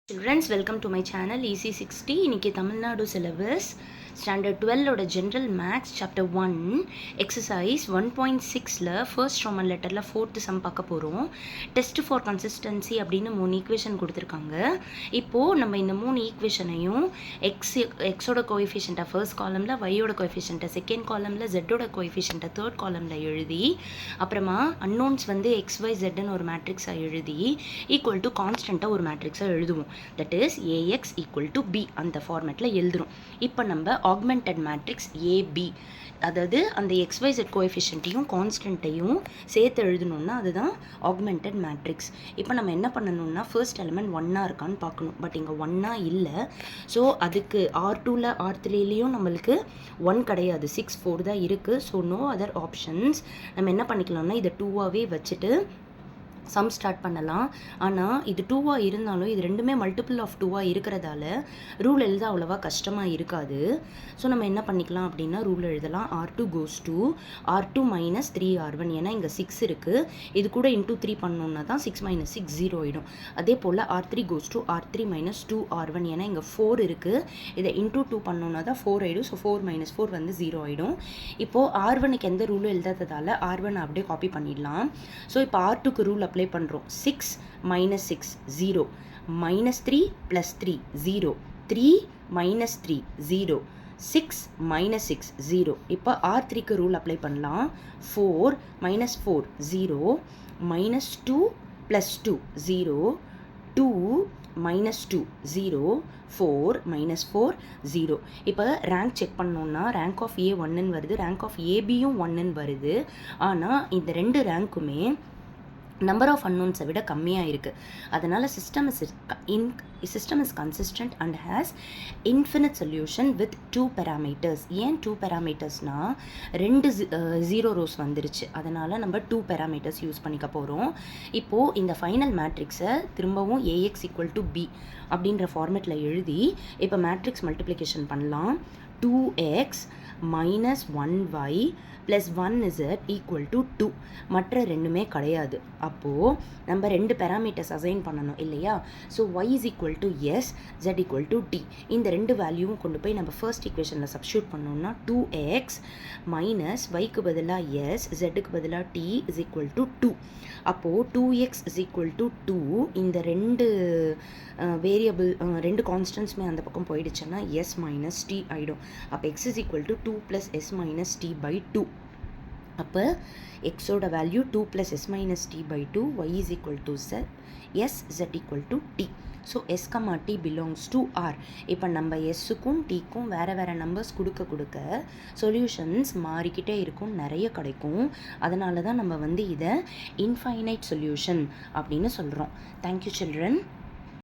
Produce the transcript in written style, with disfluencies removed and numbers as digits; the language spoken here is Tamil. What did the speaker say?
Children's, welcome to my channel EC60. இன்னைக்கு தமிழ்நாடு சிலபஸ் ஸ்டாண்டர்ட் 12ஓட ஜென்ரல் மேக்ஸ் சாப்டர் 1 எக்ஸசைஸ் 1.6ல ஃபர்ஸ்ட் ரோமன் லெட்டரில் 4th சம் பார்க்க போகிறோம். டெஸ்ட் ஃபார் கன்சிஸ்டன்சி அப்படின்னு 3 ஈக்குவேஷன் கொடுத்துருக்காங்க. இப்போது நம்ம இந்த 3 ஈக்குவேஷனையும் எக்ஸோட கோஎஃபிஷியண்ட்டை ஃபர்ஸ்ட் காலமில், ஒய்யோட கோஎஃபிஷியண்ட்டை செகண்ட் காலமில், ஜெட்டோட கோஎஃபிஷியண்ட்டை தேர்ட் காலமில் எழுதி, அப்புறமா அன்னோன்ஸ் வந்து XYZன்னு ஒரு மேட்ரிக்ஸாக எழுதி ஈக்குவல் டு கான்ஸ்டண்ட்டாக ஒரு மேட்ரிக்ஸாக எழுதுவோம். That is AX equal to B அந்த ஃபார்மேட்டில் எழுதுகிறோம். இப்போ நம்ம ஆக்மெண்டட் மேட்ரிக்ஸ் AB, அதாவது அந்த XYZ கோஎஃபிஷியன்ட்டையும் கான்ஸ்டன்ட்டையும் சேர்த்து எழுதணும்னா அதுதான் ஆக்மெண்டட் மேட்ரிக்ஸ். இப்போ நம்ம என்ன பண்ணணும்னா ஃபர்ஸ்ட் எலிமெண்ட் 1 இருக்கான்னு பார்க்கணும். பட் இங்கே 1 இல்லை. ஸோ அதுக்கு R2ல R3லேயும் நம்மளுக்கு 1 கிடையாது, 6 4 தான் இருக்குது. So no other options. நம்ம என்ன பண்ணிக்கலாம்னா இதை 2ஆகவே வச்சுட்டு சம் ஸ்டார்ட் பண்ணலாம். ஆனால் இது 2ஆக இருந்தாலும் இது ரெண்டுமே மல்டிபிள் ஆஃப் 2ஆக இருக்கிறதால ரூல் எழுத அவ்வளோவா கஷ்டமாக இருக்காது. ஸோ நம்ம என்ன பண்ணிக்கலாம் அப்படின்னா ரூல் எழுதலாம். R2 goes to R2 minus 3R1. ஏன்னா இங்கே 6 இருக்குது. இது கூட இன்டூ 3 பண்ணோன்னா தான் 6 minus 6 0 ஆகிடும். அதே போல் R3 goes to R3 minus 2R1. ஏன்னா இங்கே 4 இருக்குது. இதை இன்டூ 2 பண்ணோன்னா தான் 4 ஆகிடும். ஸோ 4 minus 4 வந்து 0 ஆகிடும். இப்போது R1க்கு எந்த ரூலும் எழுதாததால் R1 அப்படியே காப்பி பண்ணிடலாம். ஸோ இப்போ R2க்கு ரூல் அப்ளை பண்ணுறோம். 6 minus 6 0, minus 3 plus 3 0, 3 minus 3 0, 6 minus 6 0. இப்போ R3க்கு ரூல் அப்ளை பண்ணலாம். 4 minus 4 0, minus 2 plus 2 0, 2 minus 2 0, 4 minus 4 0. இப்போ ரேங்க் செக் பண்ணோன்னா ரேங்க் ஆஃப் A 1ன்னு வருது, ரேங்க் ஆஃப் ஏபியும் 1ன்னு வருது. ஆனால் இந்த ரெண்டு ரேங்க்குமே நம்பர் ஆஃப் அன்னோன்ஸை விட கம்மியாக இருக்குது. அதனால் system is consistent and has infinite solution with 2 parameters. ஏன் 2 parametersனால் 2 0 ரோஸ் வந்துருச்சு. அதனால் நம்ம 2 parameters யூஸ் பண்ணிக்க போகிறோம். இப்போது இந்த ஃபைனல் மேட்ரிக்ஸை திரும்பவும் AX ஈக்குவல் டு B அப்படின்ற ஃபார்மேட்டில் எழுதி இப்போ மேட்ரிக்ஸ் மல்டிப்ளிகேஷன் பண்ணலாம். 2x minus 1y plus 1z equal to 2. மற்ற ரெண்டுமே கிடையாது. அப்போது நம்ம 2 பேராமீட்டர்ஸ் அசைன் பண்ணணும் இல்லையா? So y is equal to S, z equal to D. இந்த ரெண்டு வேல்யூவும் கொண்டு போய் நம்ம ஃபர்ஸ்ட் ஈக்குவேஷனில் சப்ஸ்டியூட் பண்ணோம்னா 2x மைனஸ் yக்கு பதிலாக எஸ், zக்கு பதிலாக டி இஸ் ஈக்குவல் டு 2. அப்போது 2x இஸ் ஈக்குவல் டு 2. இந்த ரெண்டு வேரியபிள் ரெண்டு கான்ஸ்டன்ட்ஸுமே அந்த பக்கம் போயிடுச்சுன்னா எஸ் மைனஸ் டி ஆகிடும். அப்போ X is equal to 2 + s minus t by 2. அப்போ எக்ஸோட value 2 + s minus t by 2, y is equal to z equal to t. So s, t belongs to r. இப்போ நம்ம எஸ்ஸுக்கும் டீக்கும் வேறு நம்பர்ஸ் கொடுக்க சொல்யூஷன்ஸ் மாறிக்கிட்டே இருக்கும், நிறைய கிடைக்கும். அதனால தான் நம்ம வந்து இதை இன்ஃபைனைட் சொல்யூஷன் அப்படின்னு சொல்கிறோம். Thank you children.